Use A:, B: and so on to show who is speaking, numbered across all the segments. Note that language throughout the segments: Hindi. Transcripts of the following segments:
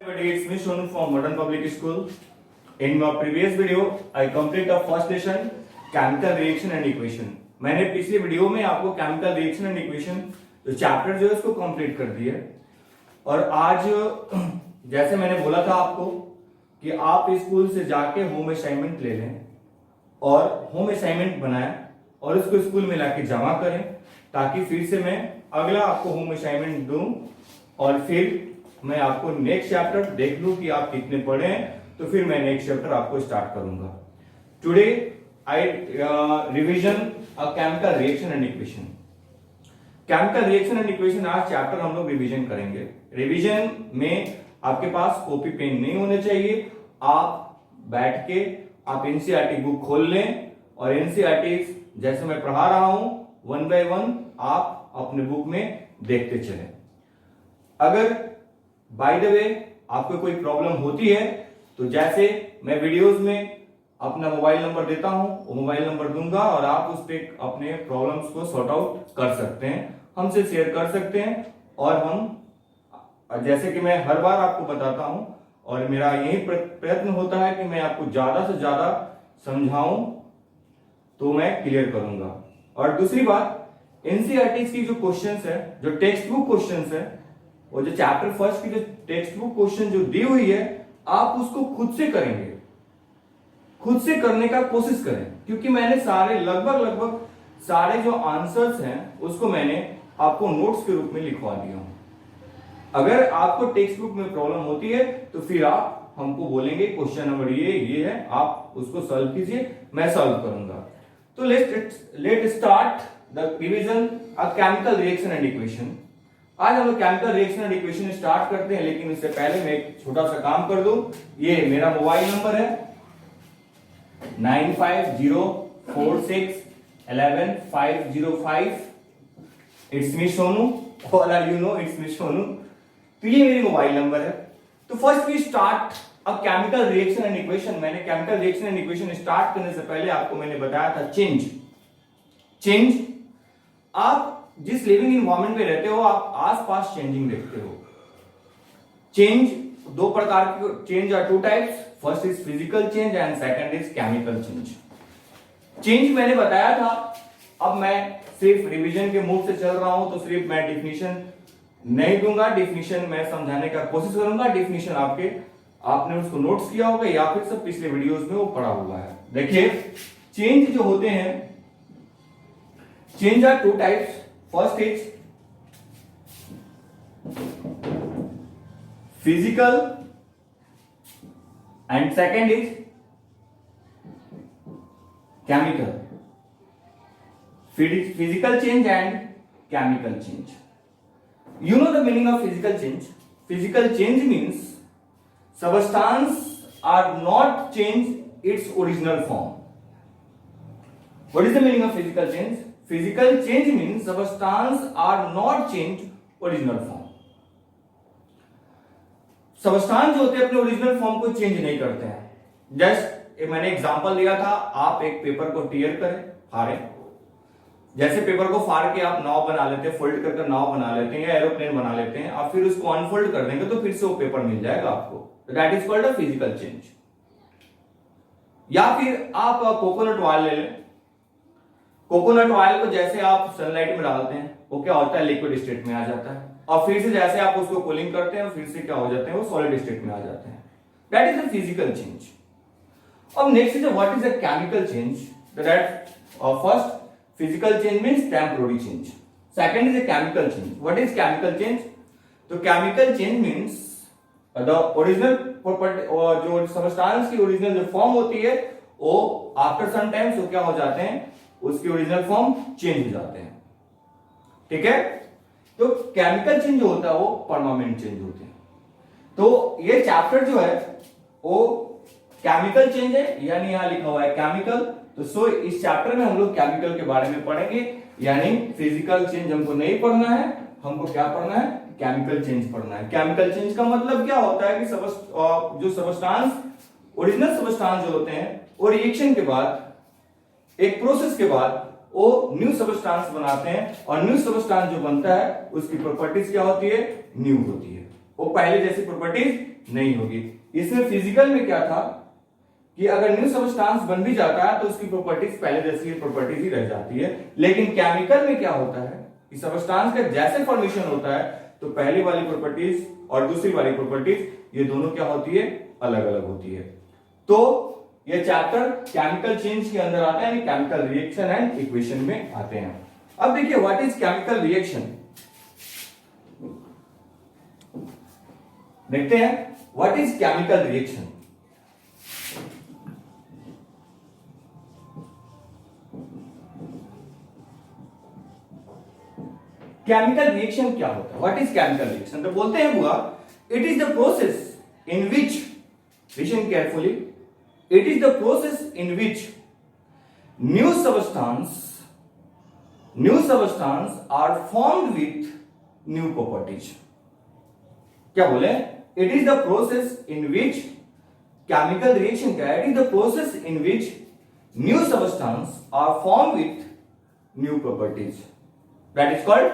A: Everybody, it's me Shonu from Modern Public School. In my previous video, I complete the first lesson, chemical reaction and equation. मैंने पिछले वीडियो में आपको केमिकल रिएक्शन एंड इक्वेशन जो चैप्टर जो है उसको कंप्लीट कर दिया और आज जैसे मैंने बोला था आपको कि आप स्कूल से जाके होम असाइनमेंट ले लें और होम असाइनमेंट बनाएं और उसको स्कूल में लाके जमा करें ताकि फिर से मैं अगला आपको होम असाइनमेंट दूं और फिर मैं आपको नेक्स्ट चैप्टर देख लूं कि आप कितने पढ़े हैं तो फिर मैं नेक्स्ट चैप्टर आपको स्टार्ट करूंगा। Today I revision a chemical reaction and equation. Chemical reaction and equation आज चैप्टर हम लोग रिवीजन करेंगे। रिवीजन में आपके पास कॉपी पेन नहीं होने चाहिए। आप बैठ के आप एनसीईआरटी बुक खोल लें और एनसीईआरटी जैसे मैं पढ़ा रहा हूं वन बाय वन आप अपने बुक में देखते चलें। अगर बाय द वे आपको कोई प्रॉब्लम होती है तो जैसे मैं वीडियोस में अपना मोबाइल नंबर देता हूं वो मोबाइल नंबर दूंगा और आप उस पर अपने प्रॉब्लम्स को सॉर्ट आउट कर सकते हैं, हमसे शेयर कर सकते हैं और हम जैसे कि मैं हर बार आपको बताता हूं और मेरा यही प्रयत्न होता है कि मैं आपको ज्यादा से ज्यादा समझाऊं तो मैं क्लियर करूंगा। और दूसरी बात एनसीईआरटी की जो क्वेश्चंस है, जो टेक्स्ट बुक क्वेश्चंस है, वो जो चैप्टर फर्स्ट की जो टेक्स्ट बुक क्वेश्चन जो दी हुई है आप उसको खुद से करेंगे, खुद से करने का कोशिश करें क्योंकि मैंने सारे लगभग सारे जो आंसर्स हैं उसको मैंने आपको नोट्स के रूप में लिखवा दिया हूं। अगर आपको टेक्स्ट बुक में प्रॉब्लम होती है तो फिर आप हमको बोलेंगे क्वेश्चन नंबर ये है, आप उसको सॉल्व कीजिए, मैं सॉल्व करूंगा। तो let start the revision a chemical reaction and equation. आज हम लोग chemical reaction and equation start करते हैं, लेकिन उससे पहले मैं एक छोटा सा काम कर दूं। ये मेरा मोबाइल नंबर है 9504611505। It's me Sonu, all are you know it's me Sonu. तो ये मेरी मोबाइल नंबर है। तो first we start a chemical reaction and equation. मैंने chemical reaction and equation start करने से पहले आपको मैंने बताया था चेंज। आप जिस लिविंग इन्वायरमेंट में रहते हो आप आसपास चेंजिंग देखते हो। चेंज दो प्रकार के change are two types, first is physical change and second is chemical change. Change मैंने बताया था, अब मैं सिर्फ रिवीजन के मूड से चल रहा हूं तो सिर्फ मैं डिफिनीशन नहीं दूंगा, डिफिनीशन मैं समझाने का कोशिश करूंगा। डिफिनीशन आपने उसको नोट्स किया होगा या फिर सब पिछले वीडियोस में वो पढ़ा हुआ है। देखिए चेंज जो होते हैं, change are two types, first is physical and second is chemical. Physical change and chemical change. You know the meaning of physical change? Physical change means substance are not change its original form. What is the meaning of physical change? Physical change means substance are not change original form. Substance जो होते हैं अपने ओरिजिनल फॉर्म को चेंज नहीं करते हैं। जस्ट मैंने एग्जांपल दिया था, आप एक पेपर को टीयर करें, फाड़ें, जैसे पेपर को फाड़ के आप नाव बना लेते हैं, फोल्ड करके नाव बना लेते हैं या एरोप्लेन बना लेते हैं, आप फिर उसको अनफोल्ड कर देंगे तो फिर से वो पेपर मिल जाएगा आपको। That is called a physical change. या फिर आप कोकोनट ऑयल ले लें। कोकोनट ऑयल को जैसे आप सनलाइट में डालते हैं वो क्या होता है, लिक्विड स्टेट में आ जाता है और फिर से जैसे आप उसको कूलिंग करते हैं फिर से क्या हो जाते हैं, वो सॉलिड स्टेट में आ जाते हैं। That is a physical change. अब next is what is a chemical change. That first physical change means temporary change, second is a chemical change. What is chemical change? तो chemical change means the original property और जो substance की original जो form होती है वो after some time वो क्या हो जाते हैं, उसकी original form change हो जाते हैं। ठीक है, तो chemical change जो होता है वो permanent change होते हैं। तो ये चैप्टर जो है वो केमिकल चेंज है, यानी यहां लिखा हुआ है केमिकल। तो सो इस चैप्टर में हम लोग केमिकल के बारे में पढ़ेंगे, यानी फिजिकल चेंज हमको नहीं पढ़ना है, हमको क्या पढ़ना है, केमिकल चेंज पढ़ना है। केमिकल चेंज का मतलब क्या होता है कि जो सबस्टांस ओरिजिनल सबस्टांस जो होते हैं वो रिएक्शन के बाद, एक प्रोसेस के बाद वो न्यू सबस्टांस बनाते हैं और न्यू सबस्टांस जो बनता है उसकी प्रॉपर्टीज क्या होती है, न्यू होती है। वो पहले जैसी प्रॉपर्टीज नहीं होगी। इसमें फिजिकल में क्या था कि अगर न्यू सबस्टांस बन भी जाता है तो उसकी प्रॉपर्टीज पहले जैसी प्रॉपर्टीज ही रह जाती है। लेकिन केमिकल में क्या होता है कि सबस्टांस का जैसे फॉर्मेशन होता है तो पहली वाली प्रॉपर्टीज और दूसरी वाली प्रॉपर्टीज ये दोनों क्या होती है, अलग अलग होती है। तो ये चैप्टर केमिकल चेंज के अंदर आता है, केमिकल रिएक्शन एंड इक्वेशन में आते हैं। अब देखिए व्हाट इज केमिकल रिएक्शन, देखते हैं what is chemical reaction. Chemical reaction क्या होता है, व्हाट इज केमिकल रिएक्शन? तो बोलते हैं बुआ, it is the process in which, listen carefully, it is the process in which new substance are formed with new properties. क्या बोले? It is the process in which, chemical reaction क्या है? It is the process in which new substance are formed with new properties, that is called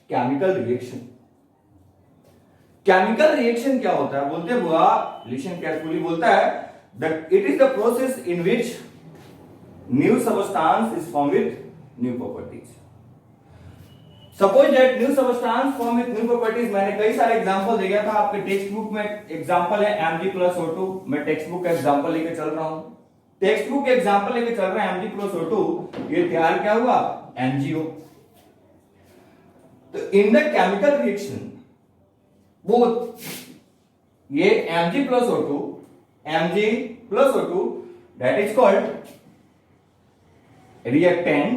A: chemical reaction. Chemical reaction क्या होता है? बोलते हैं बुआ, लिसन केयरफुली, बोलता है that it is the process in which new substance is formed with new properties. Suppose that new substance formed with new properties, मैंने कई सारे एग्जांपल दिया था आपके टेक्स्ट बुक में। एग्जांपल है Mg+O2, मैं टेक्स्ट बुक का एग्जांपल लेके चल रहा हूं, टेक्स्ट बुक के एग्जांपल लेके चल रहा है Mg+O2, ये तैयार क्या हुआ? MgO। तो in the chemical reaction both ये Mg+O2, Mg+O2 that is called reactant,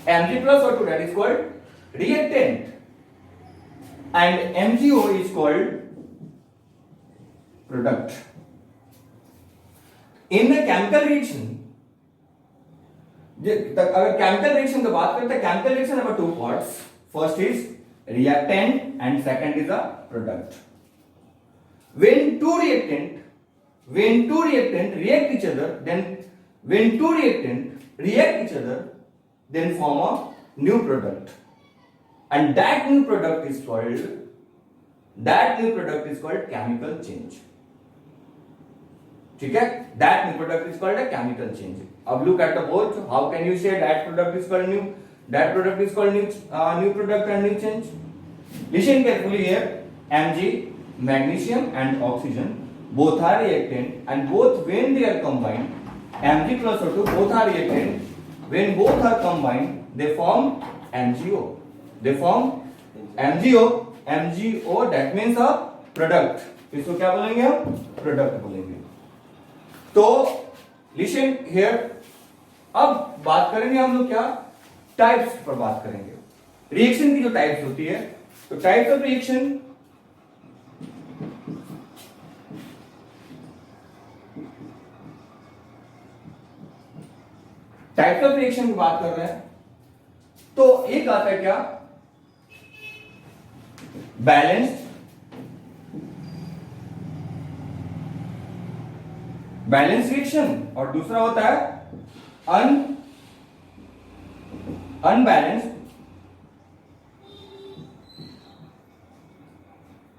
A: Mg+O2 that is called reactant, and MgO is called product. In the chemical reaction, अगर केमिकल रिएक्शन की बात करते हैं, chemical reaction have two parts. First is reactant and second is a product. When two reactant react each other, then form a new product, and that new product is called chemical change. ठीक है? That new product is called a chemical change. अब look at the both. How can you say that product is called new? That product is called new product and new change. Listen carefully here. Mg, magnesium and oxygen both are reactant, and both when they are combined, Mg+O2 both are reactant, when both are combined they form MgO. They form MgO, that means a product. इसको क्या बोलेंगे हम? प्रोडक्ट बोलेंगे। तो लिसन हियर, अब बात करेंगे हम लोग क्या? टाइप्स पर बात करेंगे। रिएक्शन की जो टाइप्स होती है, तो types of reaction, types of reaction की बात कर रहे हैं तो एक आता है क्या? बैलेंस रिएक्शन, और दूसरा होता है unbalanced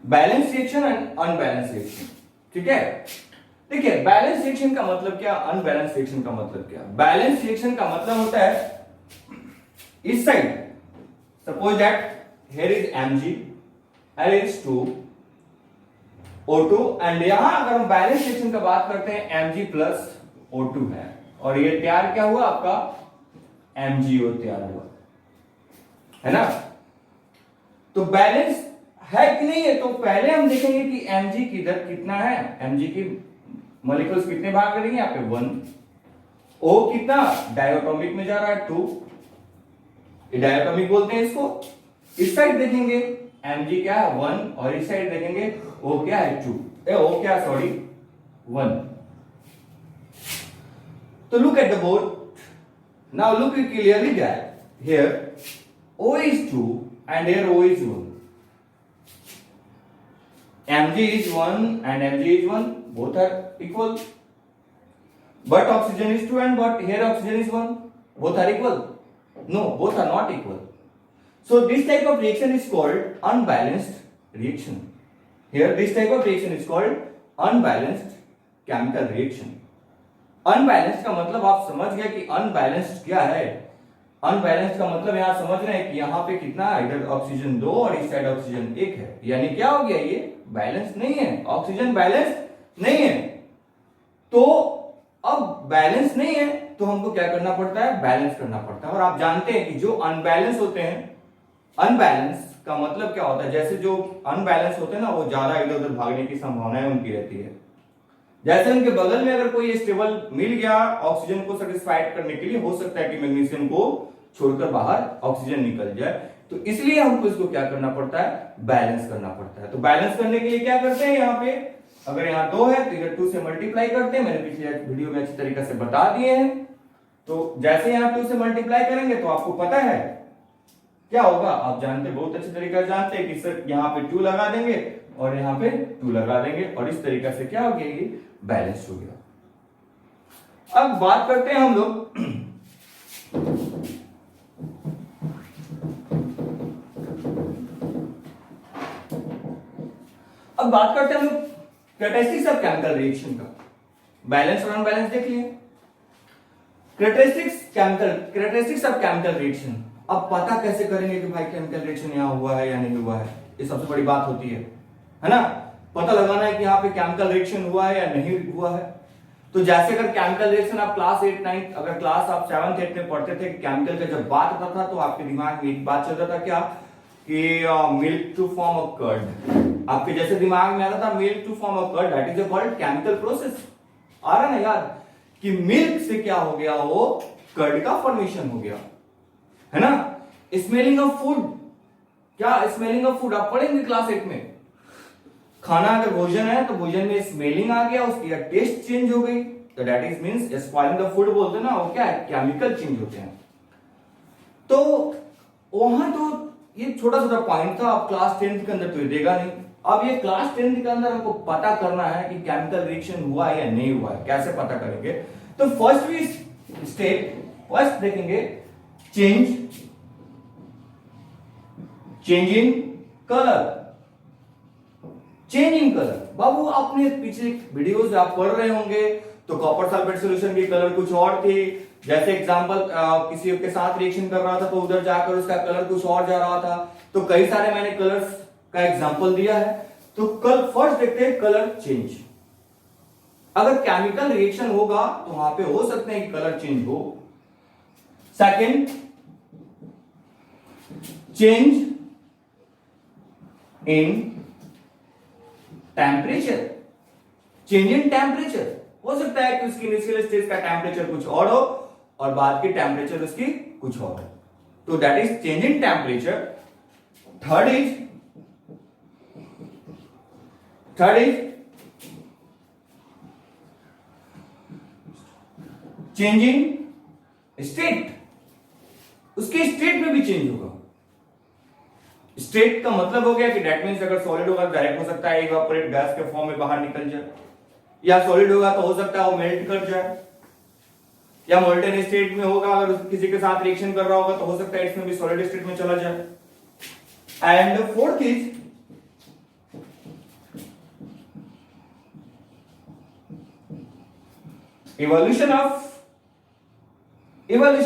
A: balance reaction and unbalance reaction. ठीक है? देखिए बैलेंस रिएक्शन का मतलब क्या, अनबैलेंस रिएक्शन का मतलब क्या? बैलेंस रिएक्शन का मतलब होता है इस side, suppose that here is Mg, here is 2O2, and यहां अगर हम बैलेंस रिएक्शन का बात करते हैं Mg+O2 है, और ये तैयार क्या हुआ आपका? MgO तैयार हुआ, है ना? तो बैलेंस है कि नहीं है? तो पहले हम देखेंगे कि Mg की दर कितना है, Mg की मॉलिक्यूल्स कितने भाग करेंगे यहाँ पे? 1। O कितना? डायटोमिक में जा रहा है 2, ये डायटोमिक बोलते हैं इसको। इस साइड देखेंगे Mg क्या है? 1, और इस साइड देखेंगे O क्या है? 2। O क्या, सॉरी 1। तो look at the board. Now look clearly that here O is 2 and here O is 1. Mg is 1 and Mg is 1, both are equal. But oxygen is 2 and but here oxygen is 1, both are equal. No, both are not equal. So this type of reaction is called unbalanced reaction. Here this type of reaction is called unbalanced chemical reaction. Unbalanced का मतलब आप समझ गए कि unbalanced क्या है। अनबैलेंस का मतलब यहां समझ रहे हैं कि यहाँ पे कितना है, इधर ऑक्सीजन 2 और इस साइड ऑक्सीजन 1 है, यानी क्या हो गया, ये बैलेंस नहीं है, ऑक्सीजन बैलेंस नहीं है। तो अब बैलेंस नहीं है तो हमको क्या करना पड़ता है, बैलेंस करना पड़ता है। और आप जानते हैं कि जो अनबैलेंस होते हैं, अनबैलेंस का मतलब क्या होता है, जैसे जो अनबैलेंस होते हैं ना वो ज्यादा इधर उधर भागने की संभावनाएं उनकी रहती है। जैसे उनके बगल में अगर कोई स्टेबल मिल गया ऑक्सीजन को सेटिस्फाइड करने के लिए, हो सकता है कि मैग्नीशियम को छोड़कर बाहर ऑक्सीजन निकल जाए, तो इसलिए हमको इसको क्या करना पड़ता है, बैलेंस करना पड़ता है। तो बैलेंस करने के लिए क्या करते हैं, यहाँ पे अगर यहाँ 2 है तो इधर 2 से मल्टीप्लाई करते हैं, मैंने पिछले वीडियो में अच्छी तरीके से बता दिए हैं। तो जैसे यहाँ 2 से मल्टीप्लाई करेंगे तो आपको पता है क्या होगा, आप जानते, बहुत अच्छी तरीके से जानते हैं कि सर यहाँ पे 2 लगा देंगे और यहाँ पे 2 लगा देंगे और इस तरीके से क्या हो गया, ये बैलेंस हो गया। अब बात करते हैं हम लोग कैरेक्टरिस्टिक्स ऑफ केमिकल रिएक्शन का। बैलेंस और अनबैलेंस देख लिए। Characteristics of chemical reaction. अब पता कैसे करेंगे कि भाई केमिकल रिएक्शन यहाँ हुआ है या नहीं हुआ है, ये सबसे बड़ी बात होती है ना। पता लगाना है कि यहाँ पे केमिकल रिएक्शन हुआ है या नहीं हुआ है। तो जैसे अगर केमिकल रिएक्शन आप क्लास 8 9 अगर क्लास आप 7 8 में पढ़ते थे, केमिकल का जब बात होता था तो आपके दिमाग में एक बात चल रहा था क्या, कि milk to form a curd, आपके जैसे दिमाग में आता था milk to form a curd, that is called chemical process. आ रहा ना यार, कि मिल्क से क्या हो गया, वो कर्ड का फॉर्मेशन हो गया, है ना। स्मेलिंग ऑफ फूड, क्या स्मेलिंग ऑफ फूड आप पढ़ेंगे क्लास 8 में। खाना अगर भोजन है तो भोजन में स्मेलिंग आ गया, उसकी टेस्ट चेंज हो गई, तो that is means spoiling the food बोलते हैं ना, वो क्या है, केमिकल चेंज होते हैं। तो वहां तो ये छोटा छोटा पॉइंट था, अब क्लास 10th के अंदर तो ये देगा नहीं। अब ये क्लास 10th के अंदर हमको पता करना है कि केमिकल रिएक्शन हुआ है या नहीं हुआ है, कैसे पता करेंगे। तो फर्स्ट देखेंगे change in colour. Change in colour, बाबू आपने पिछले वीडियोस आप पढ़ रहे होंगे तो कॉपर सल्फेट सॉल्यूशन की कलर कुछ और थी। जैसे एग्जांपल किसी के साथ रिएक्शन कर रहा था तो उधर जाकर उसका कलर कुछ और जा रहा था। तो कई सारे मैंने कलर्स का एग्जांपल दिया है। तो कल फर्स्ट देखते हैं कलर चेंज। अगर केमिकल रिएक्शन होगा तो वहां पे हो सकते हैं कि कलर चेंज हो। Second, change in temperature. Change in temperature, हो सकता है कि उसकी इनिशियल स्टेज का टेम्परेचर कुछ और हो और बाद की टेम्परेचर उसकी कुछ और हो, तो that is change in temperature. Third is change in state, उसके स्टेट में भी चेंज होगा। स्टेट का मतलब हो गया कि दैट मींस अगर सॉलिड होगा डायरेक्ट हो सकता है इवेपोरेट गैस के फॉर्म में बाहर निकल जाए, या सॉलिड होगा तो हो सकता है वो मेल्ट कर जाए, या मोल्टेन स्टेट में होगा अगर किसी के साथ रिएक्शन कर रहा होगा तो हो सकता है इसमें भी सॉलिड स्टेट में चला जाए। And fourth is evolution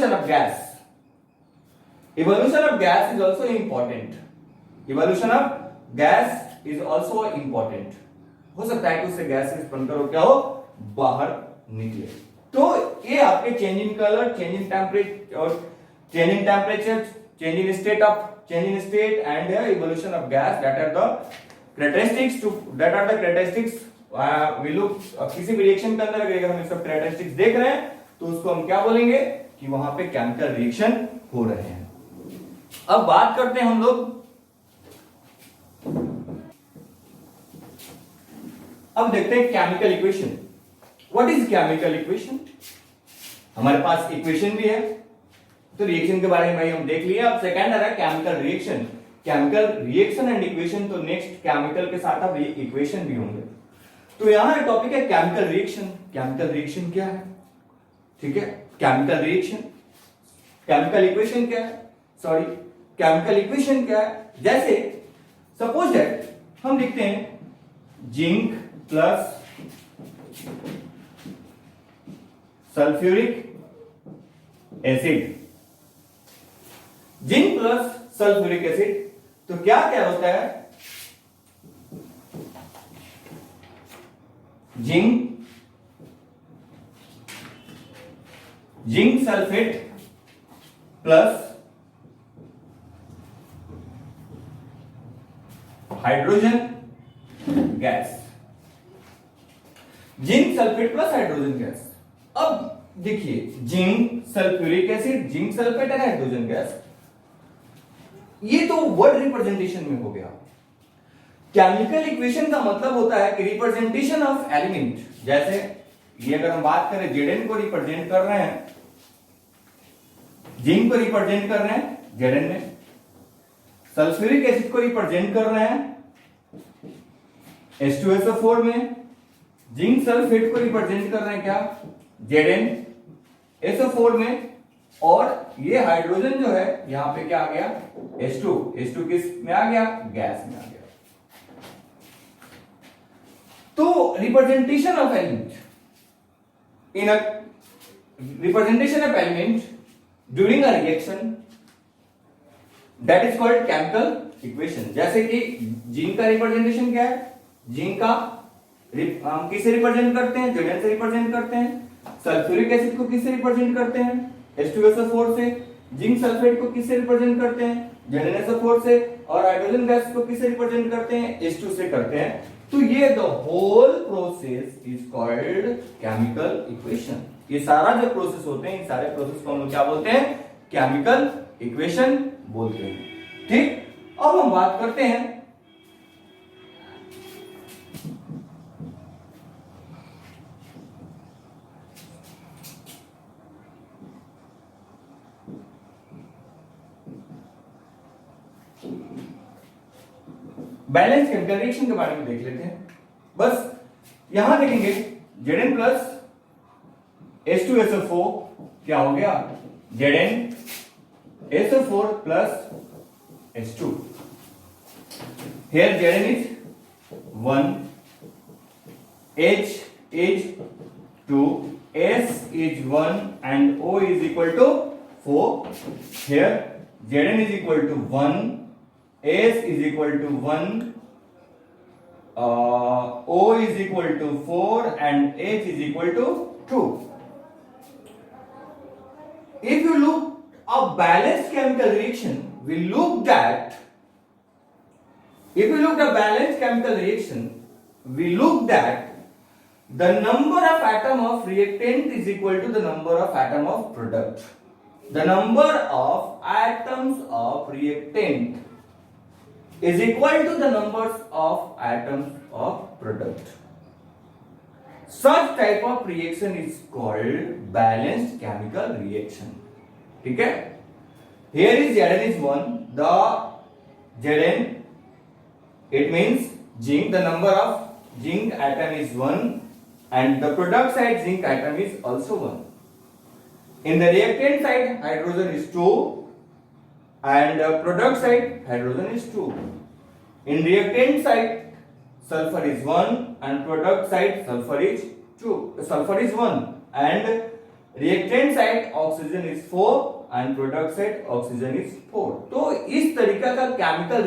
A: of gas. Evolution of gas is also important. Evolution of gas is also important. हो सकता है कि उससे गैसेस बनकर हो क्या हो, बाहर निकले। तो ये आपके change in colour, change in temperature और change in temperature, change in state and evolution of gas, that are the characteristics we look. किसी भी रिएक्शन के अंदर अगर हम सब कैरेक्टरिस्टिक्स देख रहे हैं तो उसको हम क्या बोलेंगे कि वहां पे केमिकल रिएक्शन हो रहे हैं। अब बात करते हैं हम लोग, अब देखते हैं chemical equation. What is chemical equation? हमारे पास इक्वेशन भी है, तो रिएक्शन के बारे में भाई हम देख लिए। अब सेकंड आ रहा है chemical reaction. Chemical reaction and equation, तो नेक्स्ट केमिकल के साथ अब इक्वेशन भी होंगे। तो यहां टॉपिक है केमिकल रिएक्शन। केमिकल रिएक्शन क्या है, ठीक है, केमिकल रिएक्शन। केमिकल इक्वेशन क्या है, सॉरी केमिकल इक्वेशन क्या है। जैसे सपोज दैट हम लिखते हैं zinc plus sulphuric acid, zinc plus sulphuric acid, तो क्या क्या होता है, zinc sulphate plus hydrogen gas, zinc sulphate plus hydrogen gas. अब देखिए zinc sulphuric acid, zinc sulphate and hydrogen gas, ये तो वर्ड रिप्रेजेंटेशन में हो गया। केमिकल इक्वेशन का मतलब होता है कि रिप्रेजेंटेशन ऑफ एलिमेंट, जैसे ये अगर हम बात करें Zn को रिप्रेजेंट कर रहे हैं, जिंक को रिप्रेजेंट कर रहे हैं Zn में, सल्फ्यूरिक एसिड को रिप्रेजेंट कर रहे हैं H2SO4 में, जिंक सल्फेट को रिप्रेजेंट कर रहे हैं क्या, ZnSO4 में, और ये हाइड्रोजन जो है यहां पे क्या आ गया, H2 किस में आ गया, गैस में आ गया। तो representation of element in a representation of element during a reaction, that is called chemical equation. जैसे कि जिंक का रिप्रेजेंटेशन क्या है, जिंक का हम किसे रिप्रेजेंट करते हैं, Zn से रिप्रेजेंट करते हैं, सल्फ्यूरिक एसिड को किससे रिप्रेजेंट करते हैं, H2SO4 से, जिंक सल्फेट को किससे रिप्रेजेंट करते हैं, ZnSO4 से, और हाइड्रोजन गैस को किससे रिप्रेजेंट करते हैं, H2 से करते हैं। तो ये the whole process is called chemical equation. ये सारा जो प्रोसेस होते हैं, इन सारे प्रोसेस को हम लोग क्या बोलते हैं, केमिकल इक्वेशन बोलते हैं। ठीक, अब हम बात करते हैं बैलेंस केमिकल रिएक्शन के बारे में, देख लेते हैं। बस यहां देखेंगे Zn प्लस H2SO4 क्या हो गया, ZnSO4 plus H2। Here Zn is 1, H is 2, S is 1 and O is equal to 4. Here Zn is equal to 1, S is equal to 1, O is equal to 4 and H is equal to 2. If you look a balanced chemical reaction, we looked at, if you looked at balanced chemical reaction, we looked at the number of atom of reactant is equal to the number of atom of product. The number of atoms of reactant is equal to the numbers of atoms of product. Such type of reaction is called balanced chemical reaction. ठीक है, here is Zn is 1, the Zn, it means zinc, the number of zinc atom is 1 and the product side zinc atom is also 1. In the reactant side hydrogen is 2 and product side hydrogen is 2. In reactant side sulfur is 1 and product side sulfur is 1 and reactant side oxygen is 4 and product side oxygen is 4. तो इस तरीका का केमिकल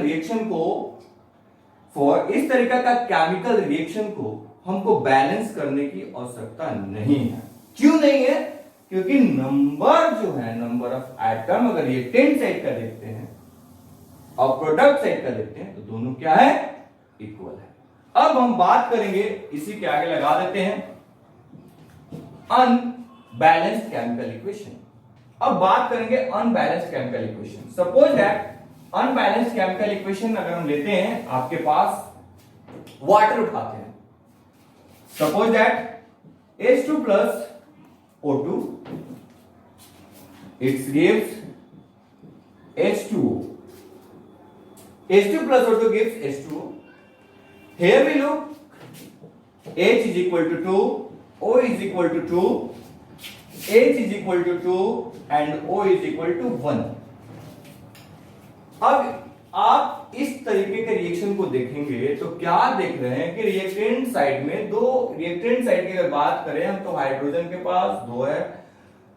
A: रिएक्शन को हमको बैलेंस करने की आवश्यकता नहीं है। क्यों नहीं है? क्योंकि नंबर जो है, नंबर ऑफ एटम अगर रिएक्टेंट साइड का देखते हैं और प्रोडक्ट साइड का देखते हैं तो दोनों क्या है, इक्वल है। अब हम बात करेंगे, इसी के आगे लगा देते हैं अनबैलेंस्ड केमिकल इक्वेशन। अब बात करेंगे unbalanced chemical equation. Suppose that unbalanced chemical equation अगर हम लेते हैं, आपके पास वाटर उठाते हैं, suppose that H2 plus O2, it gives H2O. H2 plus O2 gives H2O. Here we look, H is equal to 2, O is equal to 2, H is equal to 2 and O is equal to 1. अब आप इस तरीके के रिएक्शन को देखेंगे तो क्या देख रहे हैं कि रिएक्टेंट साइड में दो, रिएक्टेंट साइड की अगर बात करें हम तो हाइड्रोजन के पास 2 है,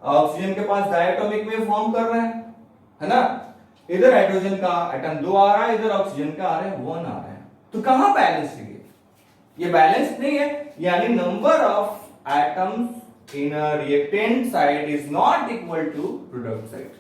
A: ऑक्सीजन के पास डायटोमिक वेव फॉर्म कर रहे हैं, है ना। इधर हाइड्रोजन का एटम 2 आ रहा है, इधर ऑक्सीजन का आ रहा है 1 आ रहा है, तो कहां बैलेंस है? ये बैलेंस नहीं है, यानी number of atoms in a reactant side is not equal to product side.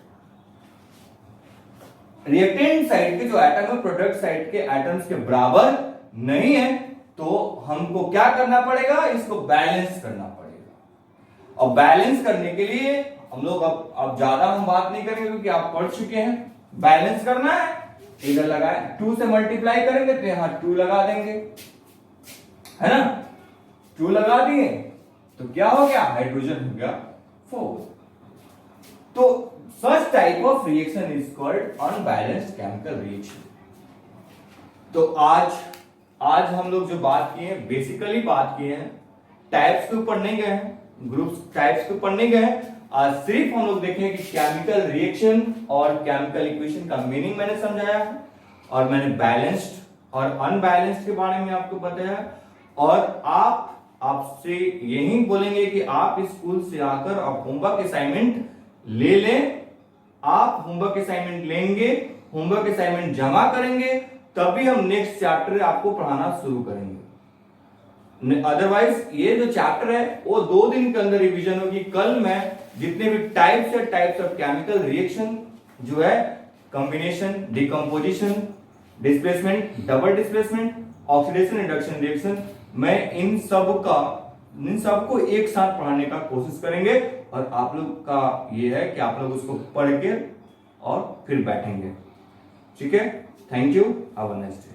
A: Reactant side के जो एटम है प्रोडक्ट साइड के एटम्स के बराबर नहीं है, तो हमको क्या करना पड़ेगा? इसको बैलेंस करना पड़ेगा। और बैलेंस करने के लिए हम लोग अब ज्यादा हम बात नहीं करेंगे क्योंकि आप पढ़ चुके हैं। बैलेंस करना है, इधर लगाए 2 से मल्टीप्लाई करेंगे तो यहां 2 लगा देंगे, है ना। 2 लगा दिए तो क्या हो गया? हाइड्रोजन हो गया 4। तो such type of reaction is called unbalanced chemical reaction। तो आज हम लोग जो बात किए हैं, बेसिकली बात किए हैं, टाइप्स के ऊपर नहीं गए हैं, ग्रुप्स टाइप्स के ऊपर नहीं गए हैं। आज सिर्फ हम लोग देखें कि केमिकल रिएक्शन और केमिकल इक्वेशन का मीनिंग मैंने समझाया है, और मैंने बैलेंस्ड और अनबैलेंस्ड के बारे में आपको बताया। और आपसे यही बोलेंगे कि आप स्कूल से आकर आप होमवर्क असाइनमेंट ले लें। आप होमवर्क असाइनमेंट लेंगे, होमवर्क असाइनमेंट जमा करेंगे, तभी हम नेक्स्ट चैप्टर आपको पढ़ाना शुरू करेंगे। अदरवाइज ये जो चैप्टर है वो 2 दिन के अंदर रिवीजन होगी। कल मैं जितने भी टाइप्स ऑफ केमिकल रिएक्शन जो है, combination, decomposition, displacement, double displacement, oxidation, reduction reaction, मैं इन सबको एक साथ पढ़ाने का कोशिश करेंगे। और आप लोग का ये है कि आप लोग उसको पढ़ के और फिर बैठेंगे, ठीक है। Thank you, have a nice day.